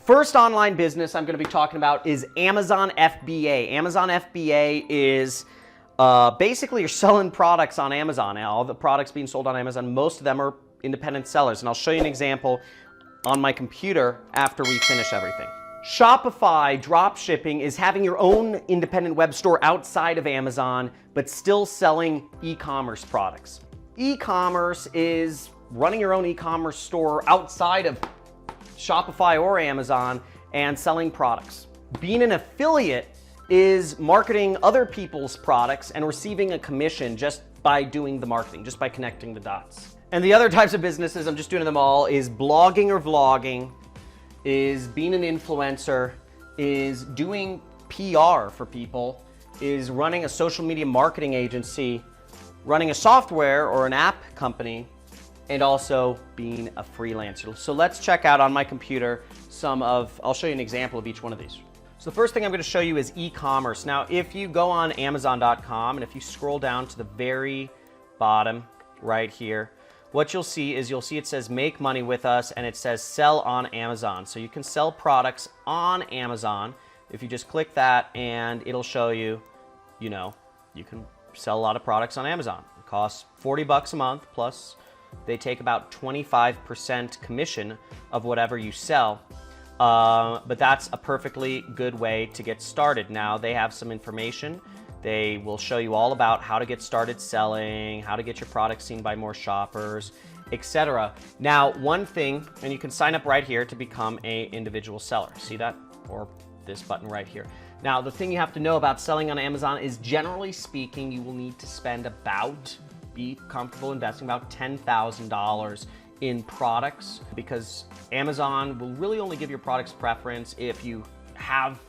First online business I'm going to be talking about is Amazon FBA. Amazon FBA is basically you're selling products on Amazon. Now, all the products being sold on Amazon, most of them are independent sellers. And I'll show you an example on my computer after we finish everything. Shopify dropshipping is having your own independent web store outside of Amazon, but still selling e-commerce products. E-commerce is running your own e-commerce store outside of Shopify or Amazon and selling products. Being an affiliate is marketing other people's products and receiving a commission just by doing the marketing, just by connecting the dots. And the other types of businesses, I'm just doing them all, is blogging or vlogging, is being an influencer, is doing PR for people, is running a social media marketing agency, running a software or an app company, and also being a freelancer. So let's check out on my computer I'll show you an example of each one of these. So the first thing I'm going to show you is e-commerce. Now, if you go on Amazon.com and if you scroll down to the very bottom right here, what you'll see it says make money with us and it says sell on Amazon. So you can sell products on Amazon. If you just click that and it'll show you, you can sell a lot of products on Amazon. It costs $40 a month plus they take about 25% commission of whatever you sell. But that's a perfectly good way to get started. Now they have some information. They will show you all about how to get started selling, how to get your product seen by more shoppers, etc. Now, one thing, and you can sign up right here to become an individual seller. See that? Or this button right here. Now, the thing you have to know about selling on Amazon is, generally speaking, you will need to spend be comfortable investing about $10,000 in products, because Amazon will really only give your products preference if you have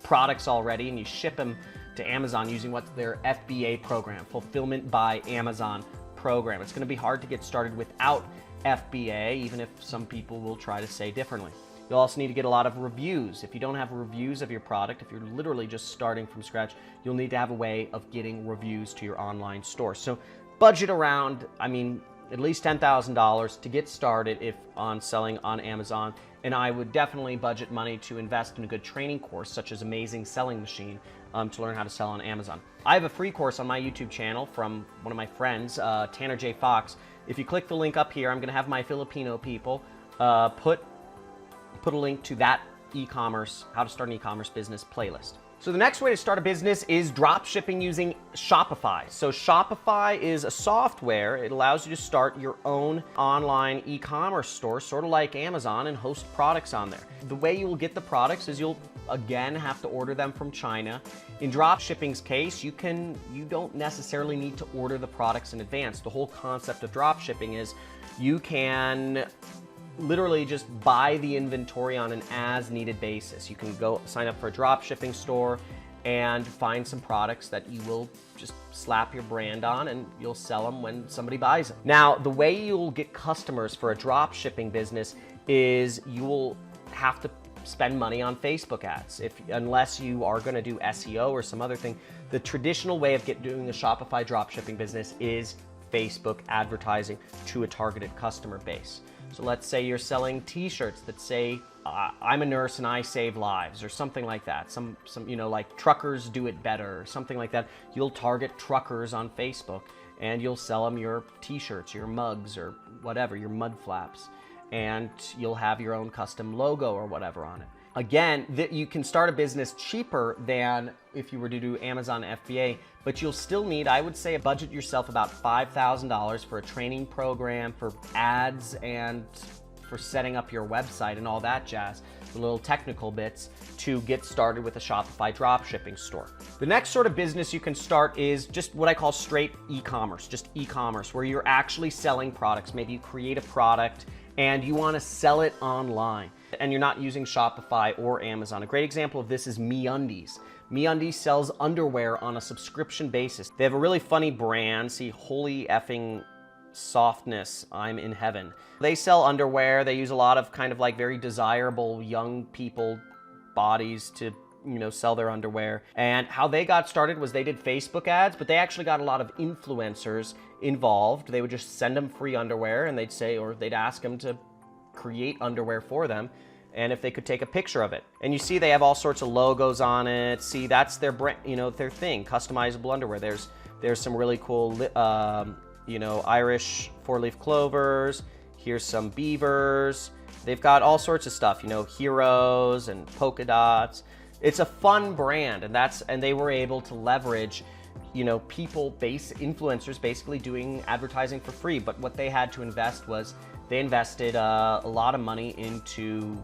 products already and you ship them to Amazon using what's their FBA program, Fulfillment by Amazon program. It's going to be hard to get started without FBA, even if some people will try to say differently. You'll also need to get a lot of reviews. If you don't have reviews of your product, if you're literally just starting from scratch, you'll need to have a way of getting reviews to your online store. So budget around, at least $10,000 to get started on selling on Amazon. And I would definitely budget money to invest in a good training course, such as Amazing Selling Machine, to learn how to sell on Amazon. I have a free course on my YouTube channel from one of my friends, Tanner J. Fox. If you click the link up here, I'm going to have my Filipino people put a link to that e-commerce, how to start an e-commerce business playlist. So the next way to start a business is drop shipping using Shopify. So Shopify is a software. It allows you to start your own online e-commerce store, sort of like Amazon, and host products on there. The way you will get the products is you'll again have to order them from China. In drop shipping's case, you don't necessarily need to order the products in advance. The whole concept of drop shipping is you can literally just buy the inventory on an as-needed basis. You can go sign up for a drop shipping store and find some products that you will just slap your brand on and you'll sell them when somebody buys them. Now, the way you'll get customers for a drop shipping business is you will have to spend money on Facebook ads. Unless you are going to do SEO or some other thing, the traditional way of doing a Shopify drop shipping business is Facebook advertising to a targeted customer base. So let's say you're selling t-shirts that say, I'm a nurse and I save lives, or something like that. Some like truckers do it better, or something like that. You'll target truckers on Facebook and you'll sell them your t-shirts, your mugs, or whatever, your mud flaps. And you'll have your own custom logo or whatever on it. Again, you can start a business cheaper than if you were to do Amazon FBA, but you'll still need, I would say, budget yourself about $5,000 for a training program, for ads, and for setting up your website and all that jazz, the little technical bits, to get started with a Shopify dropshipping store. The next sort of business you can start is just what I call straight e-commerce, just e-commerce, where you're actually selling products. Maybe you create a product and you want to sell it online, and you're not using Shopify or Amazon. A great example of this is MeUndies. MeUndies sells underwear on a subscription basis. They have a really funny brand. See, holy effing softness, I'm in heaven. They sell underwear. They use a lot of kind of like very desirable young people bodies to sell their underwear. And how they got started was they did Facebook ads, but they actually got a lot of influencers involved. They would just send them free underwear and they'd ask them to create underwear for them. and if they could take a picture of it. And you see they have all sorts of logos on it. See, that's their brand, you know, their thing, customizable underwear. There's some really cool, you know, Irish four-leaf clovers. Here's some beavers. They've got all sorts of stuff, you know, heroes and polka dots. It's a fun brand, and they were able to leverage, you know, influencers basically doing advertising for free. But what they had to invest was they invested a lot of money into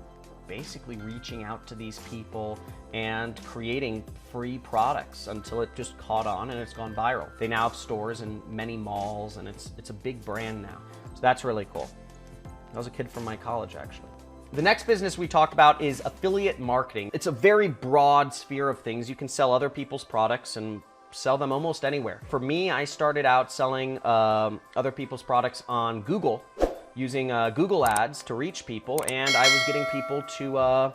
basically reaching out to these people and creating free products until it just caught on and it's gone viral. They now have stores in many malls, and it's a big brand now. So that's really cool. That was a kid from my college, actually. The next business we talked about is affiliate marketing. It's a very broad sphere of things. You can sell other people's products and sell them almost anywhere. For me, I started out selling other people's products on Google, using Google ads to reach people, and I was getting people to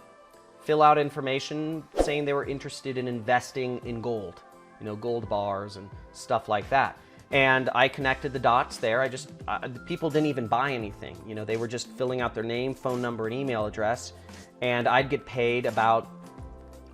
fill out information saying they were interested in investing in gold, you know, gold bars and stuff like that. And I connected the dots there. People didn't even buy anything. You know, they were just filling out their name, phone number, and email address. And I'd get paid about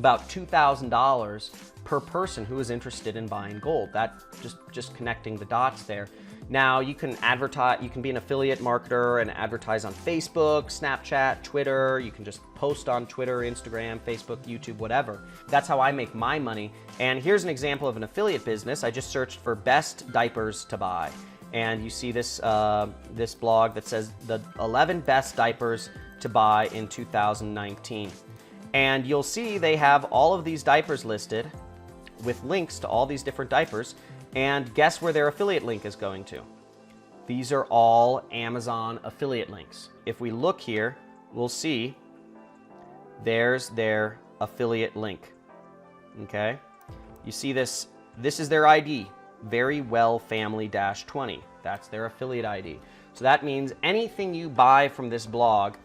$2,000 per person who was interested in buying gold. That just connecting the dots there. Now you can advertise, you can be an affiliate marketer and advertise on Facebook, Snapchat, Twitter. You can just post on Twitter, Instagram, Facebook, YouTube, whatever. That's how I make my money. And here's an example of an affiliate business. I just searched for best diapers to buy. And you see this, this blog that says the 11 best diapers to buy in 2019. And you'll see they have all of these diapers listed with links to all these different diapers. And guess where their affiliate link is going to? These are all Amazon affiliate links. If we look here, we'll see there's their affiliate link. Okay? You see this is their ID, Verywell Family-20. That's their affiliate ID. So that means anything you buy from this blog,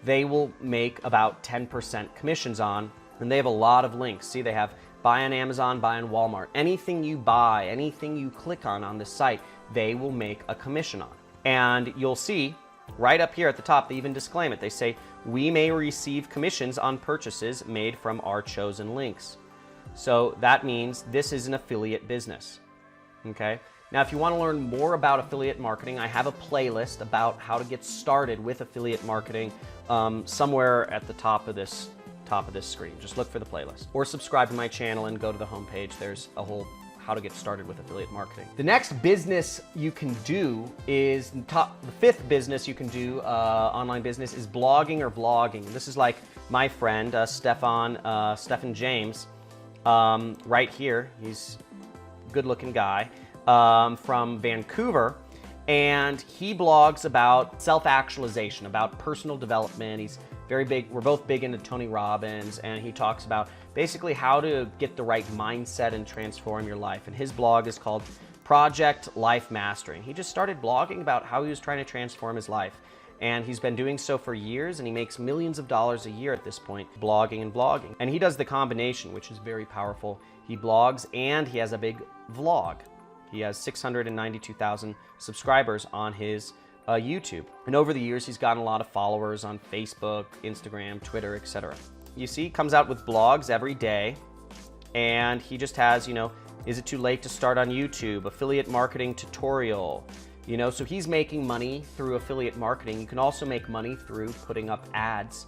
they will make about 10% commissions on, and they have a lot of links. See, they have buy on Amazon, buy on Walmart. Anything you buy, anything you click on this site, they will make a commission on. And you'll see right up here at the top, they even disclaim it. They say, we may receive commissions on purchases made from our chosen links. So that means this is an affiliate business, okay? Now, if you want to learn more about affiliate marketing, I have a playlist about how to get started with affiliate marketing somewhere at the top of this screen. Just look for the playlist. Or subscribe to my channel and go to the homepage. There's a whole how to get started with affiliate marketing. The next business you can do is, the fifth business you can do, online business, is blogging or vlogging. This is like my friend, Stephen James, right here. He's a good-looking guy from Vancouver. And he blogs about self-actualization, about personal development. He's very big. We're both big into Tony Robbins, and he talks about basically how to get the right mindset and transform your life. And his blog is called Project Life Mastering. He just started blogging about how he was trying to transform his life. And he's been doing so for years, and he makes millions of dollars a year at this point, blogging and vlogging. And he does the combination, which is very powerful. He blogs and he has a big vlog. He has 692,000 subscribers on his YouTube. And over the years, he's gotten a lot of followers on Facebook, Instagram, Twitter, etc. You see, he comes out with blogs every day, and he just has, you know, is it too late to start on YouTube? Affiliate marketing tutorial. You know, so he's making money through affiliate marketing. You can also make money through putting up ads,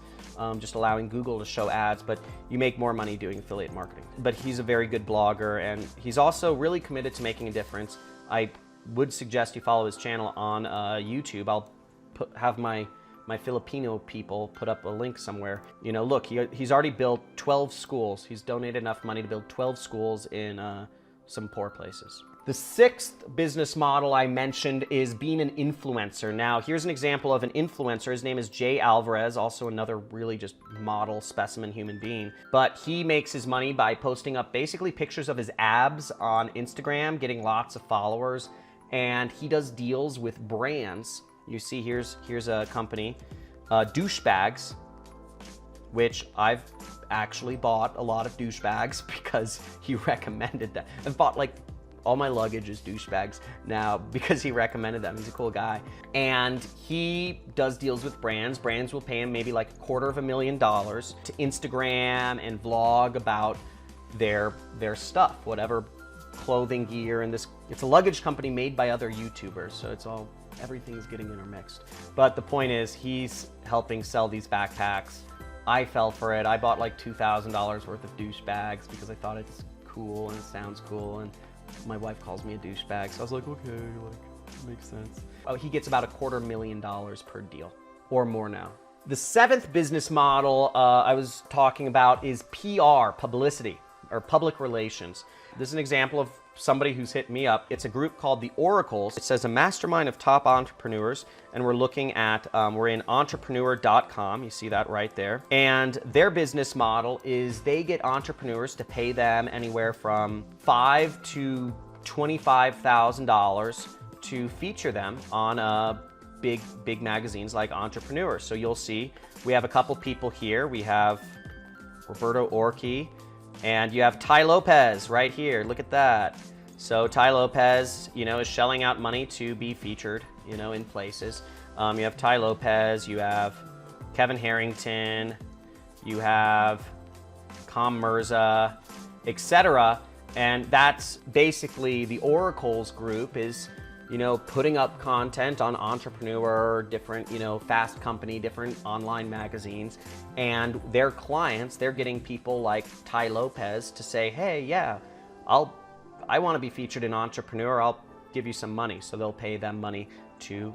just allowing Google to show ads, but you make more money doing affiliate marketing. But he's a very good blogger, and he's also really committed to making a difference. I would suggest you follow his channel on YouTube. I'll have my Filipino people put up a link somewhere. You know, look, he's already built 12 schools. He's donated enough money to build 12 schools in some poor places. The sixth business model I mentioned is being an influencer. Now, here's an example of an influencer. His name is Jay Alvarez, also another really just model specimen human being. But he makes his money by posting up basically pictures of his abs on Instagram, getting lots of followers, and he does deals with brands. You see, here's a company, Douchebags, which I've actually bought a lot of douchebags because he recommended that. I've bought like all my luggage is douchebags now because he recommended them. He's a cool guy. And he does deals with brands. Brands will pay him maybe like $250,000 to Instagram and vlog about their stuff, whatever clothing gear. And it's a luggage company made by other YouTubers, so everything's getting intermixed. But the point is, he's helping sell these backpacks. I fell for it. I bought like $2,000 worth of douchebags because I thought it's cool and it sounds cool, and my wife calls me a douchebag, so I was like, okay, like, makes sense. Oh, he gets about $250,000 per deal, or more now. The seventh business model I was talking about is PR, publicity, or public relations. This is an example of somebody who's hit me up. It's a group called the Oracles. It says a mastermind of top entrepreneurs, and we're looking at, we're in entrepreneur.com. You see that right there. And their business model is they get entrepreneurs to pay them anywhere from $5,000 to $25,000 to feature them on big magazines like Entrepreneur. So you'll see we have a couple people here. We have Roberto Orci, and you have Tai Lopez right here. Look at that. So Tai Lopez, is shelling out money to be featured, in places. You have Tai Lopez, you have Kevin Harrington, you have Com Mirza, etc. And that's basically the Oracles group is, putting up content on Entrepreneur, different, Fast Company, different online magazines, and their clients, they're getting people like Tai Lopez to say, hey, yeah, I want to be featured in Entrepreneur, I'll give you some money. So they'll pay them money to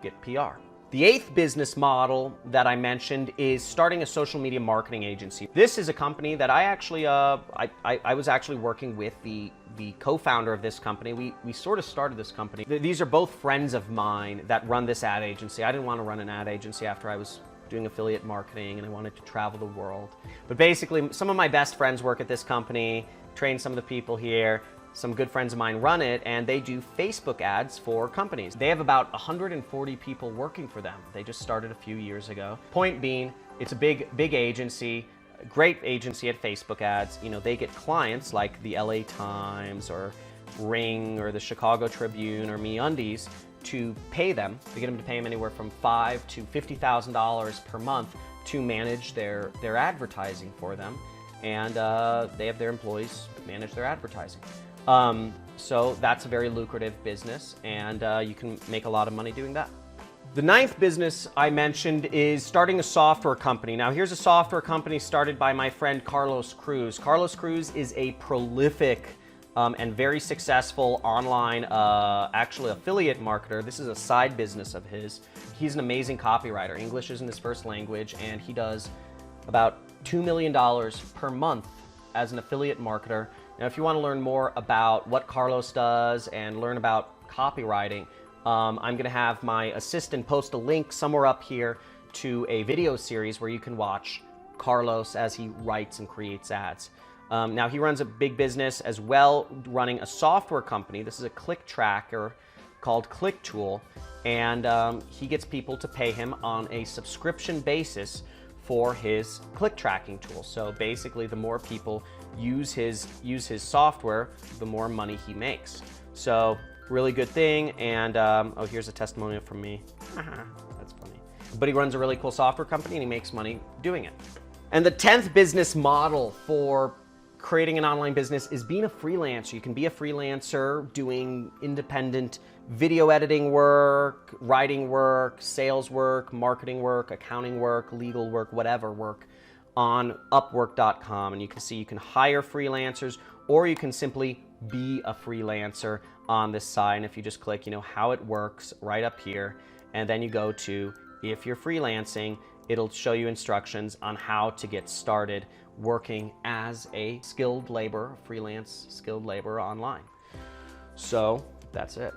get PR. The eighth business model that I mentioned is starting a social media marketing agency. This is a company that I actually, I was actually working with the co-founder of this company. We sort of started this company. These are both friends of mine that run this ad agency. I didn't want to run an ad agency after I was doing affiliate marketing and I wanted to travel the world. But basically, some of my best friends work at this company, train some of the people here. Some good friends of mine run it, and they do Facebook ads for companies. They have about 140 people working for them. They just started a few years ago. Point being, it's a big agency, a great agency at Facebook ads. They get clients like the LA Times or Ring or the Chicago Tribune or MeUndies to pay them. They get them to pay them anywhere from $5,000 to $50,000 per month to manage their advertising for them. And they have their employees manage their advertising. So that's a very lucrative business, and you can make a lot of money doing that. The ninth business I mentioned is starting a software company. Now, here's a software company started by my friend Carlos Cruz. Carlos Cruz is a prolific and very successful online, actually affiliate marketer. This is a side business of his. He's an amazing copywriter. English isn't his first language, and he does about $2 million per month as an affiliate marketer. Now, if you want to learn more about what Carlos does and learn about copywriting, I'm going to have my assistant post a link somewhere up here to a video series where you can watch Carlos as he writes and creates ads. Now, he runs a big business as well, running a software company. This is a click tracker called ClickTool, and he gets people to pay him on a subscription basis for his click tracking tool. So basically, the more people use his software, the more money he makes. So really good thing. And oh, here's a testimonial from me. That's funny. But he runs a really cool software company and he makes money doing it. And the 10th business model for creating an online business is being a freelancer. You can be a freelancer doing independent video editing work, writing work, sales work, marketing work, accounting work, legal work, whatever work on Upwork.com. And you can see you can hire freelancers, or you can simply be a freelancer on this site. And if you just click, how it works right up here, and then you go to, if you're freelancing, it'll show you instructions on how to get started working as a skilled labor, freelance skilled labor online. So that's it.